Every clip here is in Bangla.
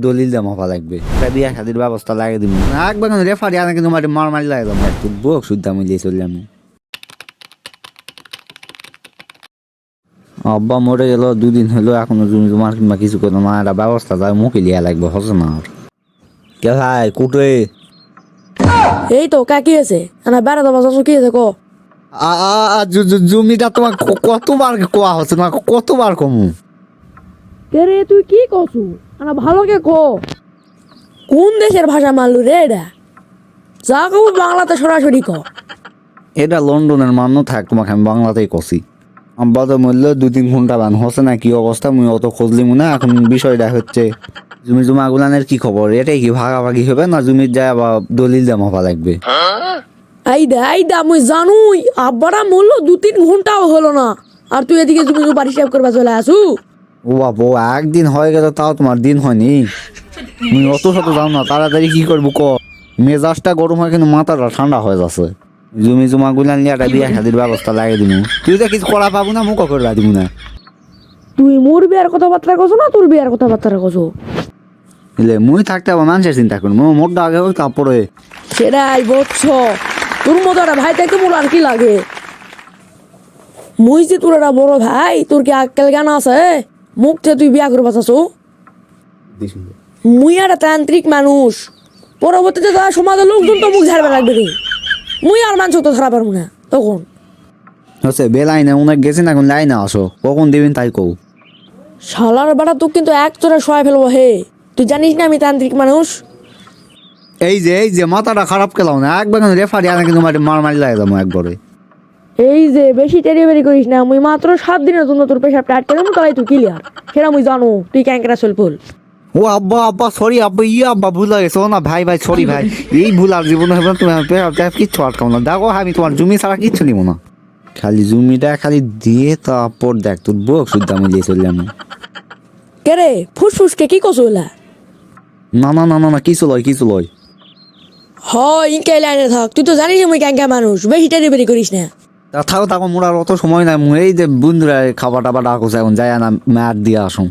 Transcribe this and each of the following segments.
দলিল জমা হওয়া লাগবে, বিয়া শাদির ব্যবস্থা লাগিয়ে দিব না একবার রেফারি আনে কিন্তু মার মারি লাগে তোর বুক শুদ্ধ মিলিয়ে চললে আমি। আব্বা মরে গেল 2 দিন হলো, এখনো জমি জমার কিংবা কিছু করো না, একটা ব্যবস্থা তাই মুখে লিয়া লাগবে, হচ্ছে না আর। কে ভাই কুটে এই তো কাকি আছে না বেড়াতে বাজার কি আছে কো। জমিটা তোমার কতবার কোয়া হচ্ছে না, কতবার কমু। কে রে তুই কি কছু না ভালো কে কো, কোন দেশের ভাষা মানলু রে এটা, যা কব বাংলাতে সরাসরি ক। এটা লন্ডনের মান্য থাক, তোমাকে আমি বাংলাতেই কষি। আব্বা তো মূল্য 2-3 ঘন্টা বান হচ্ছে না, কি অবস্থা মুই অত খুঁজলি না। এখন বিষয়টা হচ্ছে জমি জমা গুলানের কি খবর, এটাই কি ভাগাভাগি হবে না জমির যায় আবার দলিল জমা হওয়া লাগবে। আইদা মুই জানুই আব্বারা মরলো 2-3 ঘন্টাও হলো না, আর তুই এদিকে তুমি বাড়ি সাহেব করবা চলে আসু। ও বাবু একদিন হয়ে গেল, তাও তোমার দিন হয়নি। মুই অত শত যাও না, তাড়াতাড়ি কি করবো ক। মেজাজটা গরম হয় কিন্তু মাথাটা ঠান্ডা হয়ে যাচ্ছে। জমি জমা গুলা নিয়ে একটা বিয়া শাদির ব্যবস্থা লাগিয়ে দিব। তুই তো কিছু করা পাবো না, মুখ করে দিব না। তুই মোর বিয়ার কথাবার্তা কছো না তোর বিয়ার কথাবার্তা কছো? এলে মুই থাকতে আবার মানুষের চিন্তা করবো, মোটটা আগে হোক তারপরে। সেটাই বলছ, তোর মতো একটা ভাই থাকতে মোর আর কি লাগে। মুই যে তোর একটা বড় ভাই, তোর কি আক্কেল জ্ঞান আছে? মুখ থেকে তুই বিয়া করবা চাচ্ছ? মুই একটা তান্ত্রিক মানুষ, পরবর্তীতে তার সমাজের লোকজন তো মুখ ঝাড়বে লাগবে রে। মুই আর মানুষ তো ছাড়া পারবো না তখন। হচ্ছে বেলাইনে অনেক গেছি না, এখন লাইনে আসো, কখন দিবেন তাই কও। শালার বাড়া তোকে কিন্তু এক চোরে সহায় ফেলবো হে, তুই জানিস না আমি তান্ত্রিক মানুষ। এই যে মাথাটা খারাপ কেলাও না, একবার রেফারি আনে কিন্তু মার মারি লাগে যাবো একবারে। এই যে বেশি টেরিবেরি করিস না, মুই মাত্র 7 দিনের জন্য তোর পেশাবটা আটকে দেবো, তাই তুই ক্লিয়ার। সেটা মুই জানো তুই ক্যাঙ্কেরা চলফুল। ও আব্বা সরি আব্বা, আব্বা ভুল হয়ে গেছে। ও না ভাই সরি ভাই, এই ভুল আর জীবনে হবে না। তুমি কিচ্ছু আটকাও না, দেখো আমি তোমার জমি ছাড়া কিচ্ছু নিবো না। খালি জমিটা খালি দিয়ে তারপর দেখ তোর বুক শুদ্ধ মিলিয়ে চললে আমি। কে রে ফুসফুসকে কি কছো এলা? না কিছু লয়। হ ইনকাই লাইনে থাক, তুই তো জানিস মুই ক্যাঙ্কা মানুষ, বেশি টেরিবেরি করিস না। তা থাকো মোর আর অত সময় নাই। এই যে বন্ধুরা খাবার টাবার ডাকছে, এখন যাই না ম্যাট দিয়ে আসুন।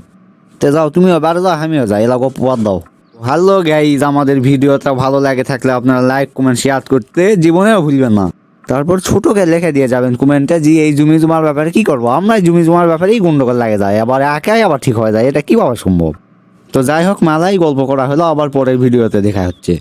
তে যাও তুমিও বাড়ি যাও, আমিও যাই, এলাকা পথ দাও। হ্যালো গাইজ, আমাদের ভিডিওটা ভালো লাগে থাকলে আপনারা লাইক কমেন্ট শেয়ার করতে জীবনেও ভুলবেন না। তারপর ছোটকে লিখে দিয়ে যাবেন কমেন্টে যে এই জমি জমার ব্যাপারে কি করবো। আমরা জমি জমার ব্যাপারেই গন্ডগোল লাগে যায়, আবার একাই আবার ঠিক হয়ে যায়, এটা কিভাবে সম্ভব। তো যাই হোক, মেলাই গল্প করা হলো, আবার পরের ভিডিওতে দেখা হচ্ছে।